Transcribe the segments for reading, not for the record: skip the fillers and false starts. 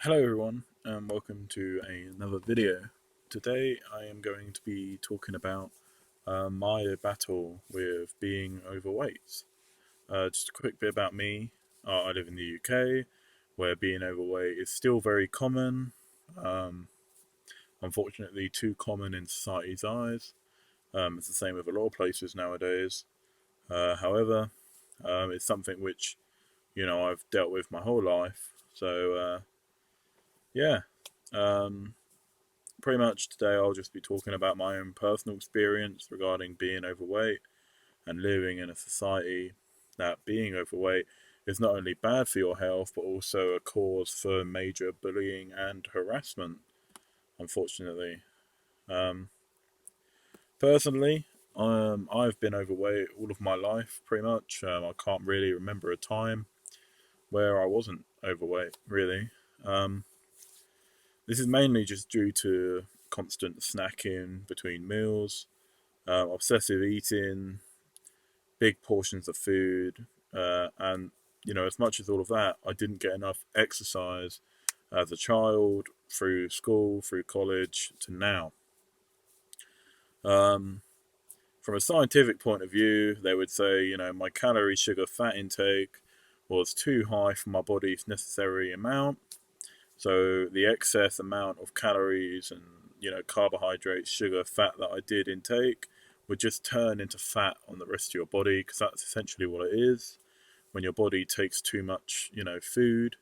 Hello everyone and welcome to another video. Today I am going to be talking about my battle with being overweight. Just a quick bit about me. I live in the UK where being overweight is still very common. Um, Unfortunately too common in society's eyes. It's the same with a lot of places nowadays. However, it's something which I've dealt with my whole life. Yeah. Um, Pretty much today I'll just be talking about my own personal experience regarding being overweight and living in a society that being overweight is not only bad for your health but also a cause for major bullying and harassment, unfortunately. Um, Personally, I've been overweight all of my life pretty much. I can't really remember a time where I wasn't overweight, really. Um, this is mainly just due to constant snacking between meals, obsessive eating, big portions of food, and as much as all of that, I didn't get enough exercise as a child, through school, through college, to now. Um, from a scientific point of view, they would say, my calorie, sugar, fat intake was too high for my body's necessary amount. So the excess amount of calories and carbohydrates, sugar, fat that I did intake would just turn into fat on the rest of your body, because that's essentially what it is. When your body takes too much, food,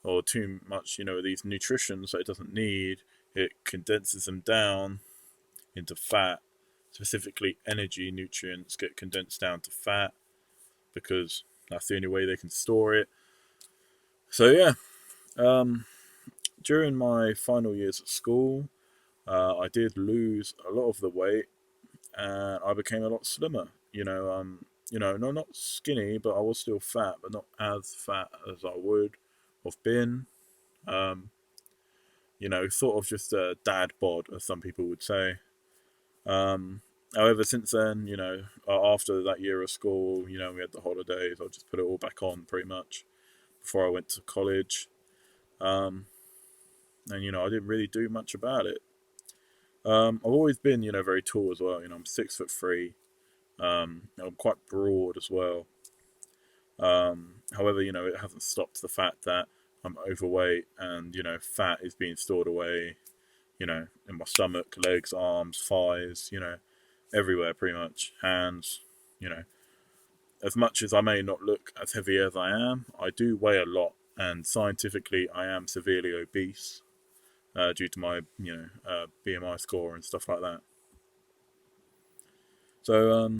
or too much, these nutritions that it doesn't need, it condenses them down into fat. Specifically, energy nutrients get condensed down to fat because that's the only way they can store it. So yeah, um, during my final years at school, I did lose a lot of the weight, and I became a lot slimmer. No, not skinny, but I was still fat, but not as fat as I would have been. Um, sort of just a dad bod, as some people would say. Um, However, since then, after that year of school, we had the holidays. I just put it all back on pretty much before I went to college. Um, and I didn't really do much about it. I've always been, very tall as well. I'm 6'3". I'm quite broad as well. However, it hasn't stopped the fact that I'm overweight, and fat is being stored away, in my stomach, legs, arms, thighs, everywhere pretty much, hands. You know, as much as I may not look as heavy as I am, I do weigh a lot, and scientifically, I am severely obese due to my BMI score and stuff like that. So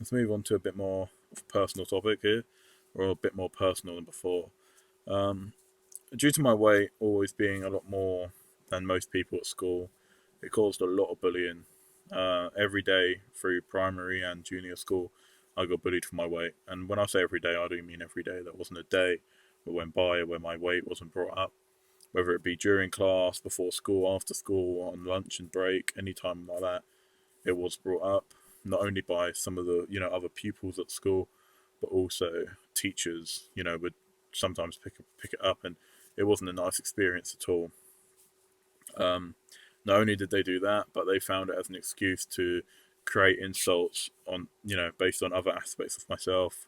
let's move on to a bit more of a personal topic here, or a bit more personal than before. Um, Due to my weight always being a lot more than most people at school, it caused a lot of bullying. Every day through primary and junior school, I got bullied for my weight. And when I say every day, I do mean every day. There wasn't a day that went by where my weight wasn't brought up, whether it be during class, before school, after school, on lunch and break, any time like that. It was brought up not only by some of the other pupils at school, but also teachers. Would sometimes pick it up, and it wasn't a nice experience at all. Um, Not only did they do that, but they found it as an excuse to create insults on based on other aspects of myself,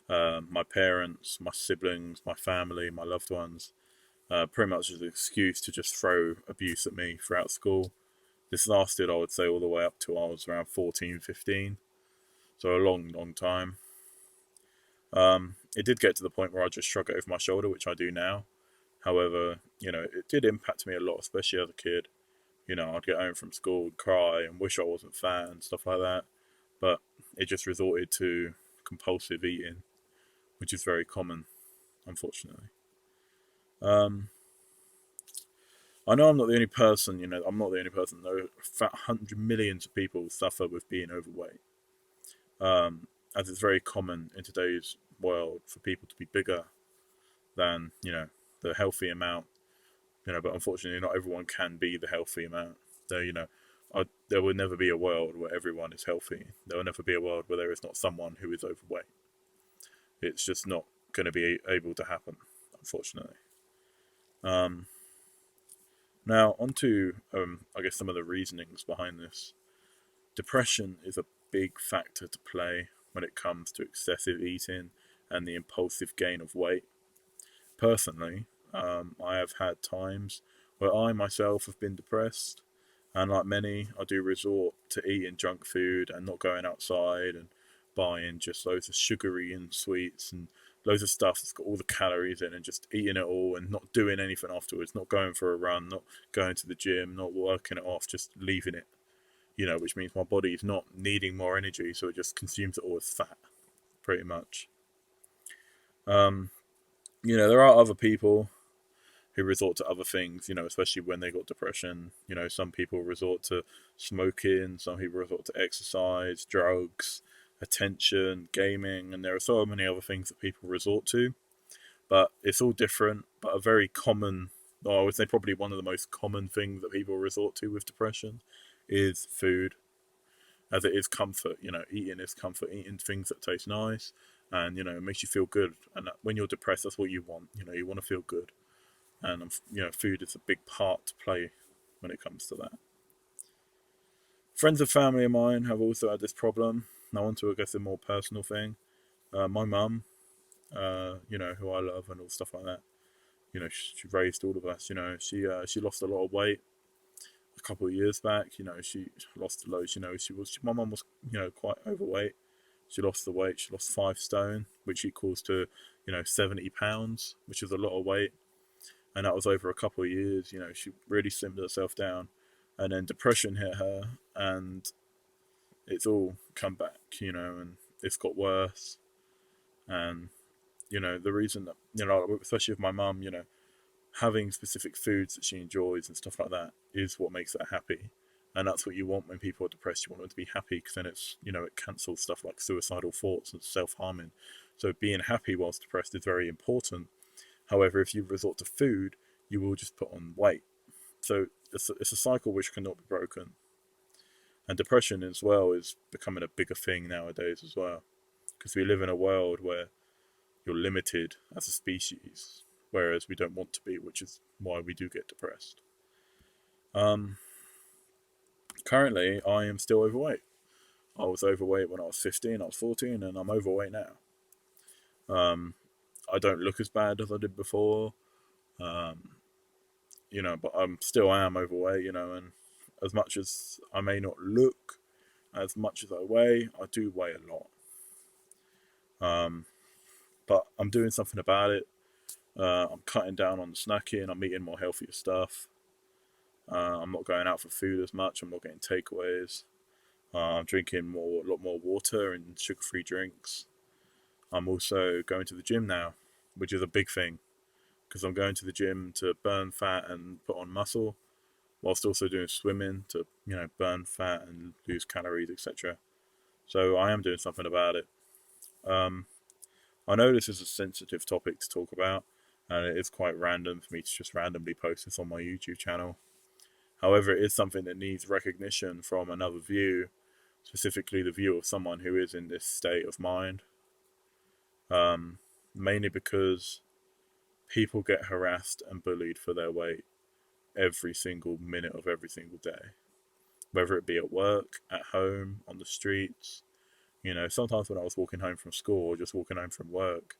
my parents, my siblings, my family, my loved ones. Pretty much as an excuse to just throw abuse at me throughout school. This lasted, I would say, all the way up to I was around 14, 15. So a long, long time. It did get to the point where I just shrug it over my shoulder, which I do now. However, it did impact me a lot, especially as a kid. I'd get home from school and cry and wish I wasn't fat and stuff like that. But it just resorted to compulsive eating, which is very common, unfortunately. Um, I know I'm not the only person, I'm not the only person. There are hundred millions of people suffer with being overweight. As it's very common in today's world for people to be bigger than, the healthy amount. But unfortunately, not everyone can be the healthy amount. There will never be a world where everyone is healthy. There will never be a world where there is not someone who is overweight. It's just not going to be able to happen, unfortunately. Um, Now, onto I guess some of the reasonings behind this. Depression is a big factor to play when it comes to excessive eating and the impulsive gain of weight. Personally, I have had times where I myself have been depressed, and like many, I do resort to eating junk food and not going outside and buying just loads of sugary and sweets and loads of stuff that's got all the calories in and just eating it all and not doing anything afterwards, not going for a run, not going to the gym, not working it off, just leaving it, which means my body is not needing more energy, so it just consumes it all as fat, pretty much. Um, there are other people who resort to other things, especially when they got depression. Some people resort to smoking, some people resort to exercise, drugs, attention, gaming, and there are so many other things that people resort to. But it's all different, but a very common, or I would say probably one of the most common things that people resort to with depression is food, as it is comfort. Eating is comfort, eating things that taste nice and, it makes you feel good. And when you're depressed, that's what you want. You want to feel good, and food is a big part to play when it comes to that. Friends and family of mine have also had this problem. Now on to, I guess, a more personal thing. My mum, who I love and all stuff like that. She raised all of us. She lost a lot of weight a couple of years back. She lost loads. My mum was quite overweight. She lost the weight. She lost 5 stone, which equals to 70 pounds, which is a lot of weight, and that was over a couple of years. She really slimmed herself down, and then depression hit her, and it's all come back, and it's got worse. And the reason that especially with my mum, having specific foods that she enjoys and stuff like that is what makes her happy. And that's what you want when people are depressed. You want them to be happy, because then it's it cancels stuff like suicidal thoughts and self-harming. So being happy whilst depressed is very important. However, if you resort to food, you will just put on weight. So it's a cycle which cannot be broken. And depression as well is becoming a bigger thing nowadays as well, because we live in a world where you're limited as a species, whereas we don't want to be, which is why we do get depressed. Um, Currently, I am still overweight. I was overweight when I was 15, I was 14, and I'm overweight now. Um, I don't look as bad as I did before. Um, but I'm still am overweight, and as much as I may not look as much as I weigh, I do weigh a lot. Um, but I'm doing something about it. I'm cutting down on the snacking. I'm eating more healthier stuff. I'm not going out for food as much. I'm not getting takeaways. I'm drinking a lot more water and sugar-free drinks. I'm also going to the gym now, which is a big thing, because I'm going to the gym to burn fat and put on muscle, whilst also doing swimming to burn fat and lose calories, etc. So I am doing something about it. Um, I know this is a sensitive topic to talk about, and it is quite random for me to just randomly post this on my YouTube channel. However, it is something that needs recognition from another view, specifically the view of someone who is in this state of mind. Mainly because people get harassed and bullied for their weight every single minute of every single day, whether it be at work, at home, on the streets. Sometimes when I was walking home from school or just walking home from work,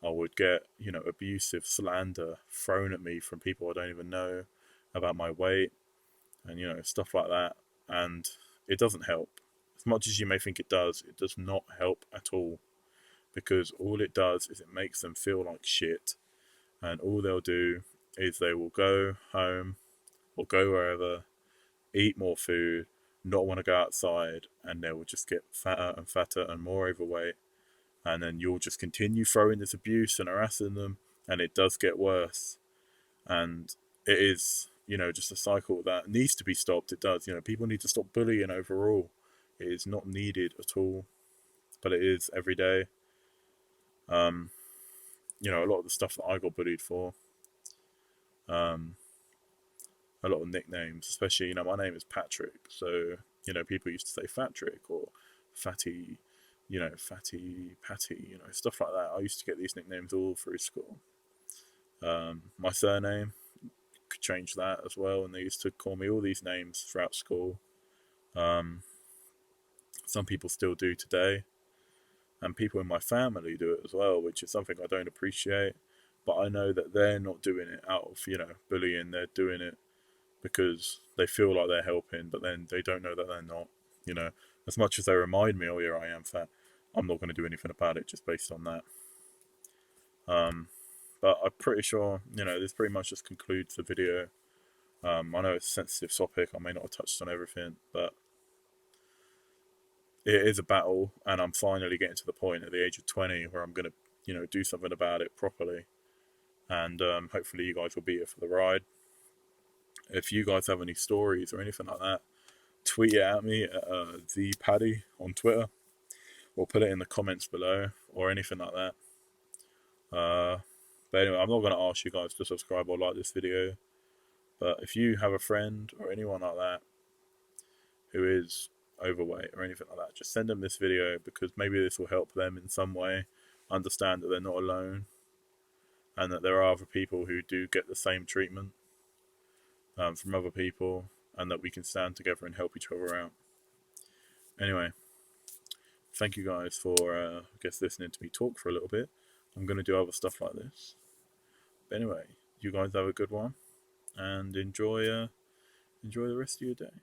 I would get, abusive slander thrown at me from people I don't even know about my weight and, stuff like that. And it doesn't help. As much as you may think it does not help at all. Because all it does is it makes them feel like shit. And all they'll do is they will go home or go wherever, eat more food, not want to go outside, and they will just get fatter and fatter and more overweight. And then you'll just continue throwing this abuse and harassing them, and it does get worse. And it is, just a cycle that needs to be stopped. It does. People need to stop bullying overall. It is not needed at all, but it is every day. A lot of the stuff that I got bullied for, um, a lot of nicknames, especially, my name is Patrick, so, people used to say Fatrick or Fatty, Fatty, Patty, stuff like that. I used to get these nicknames all through school. My surname, changed that as well, and they used to call me all these names throughout school. Um, some people still do today, and people in my family do it as well, which is something I don't appreciate. But I know that they're not doing it out of, bullying. They're doing it because they feel like they're helping, but then they don't know that they're not. You know, as much as they remind me, oh yeah, I am fat, I'm not going to do anything about it just based on that. But I'm pretty sure, this pretty much just concludes the video. I know it's a sensitive topic, I may not have touched on everything, but it is a battle, and I'm finally getting to the point at the age of 20 where I'm going to, do something about it properly. And hopefully you guys will be here for the ride. If you guys have any stories or anything like that, tweet it at me at the Paddi on Twitter, or put it in the comments below, or anything like that. But anyway, I'm not going to ask you guys to subscribe or like this video. But if you have a friend or anyone like that who is overweight or anything like that, just send them this video, because maybe this will help them in some way understand that they're not alone, and that there are other people who do get the same treatment from other people, and that we can stand together and help each other out. Anyway, thank you guys for listening to me talk for a little bit. I'm going to do other stuff like this. But anyway, you guys have a good one, and enjoy the rest of your day.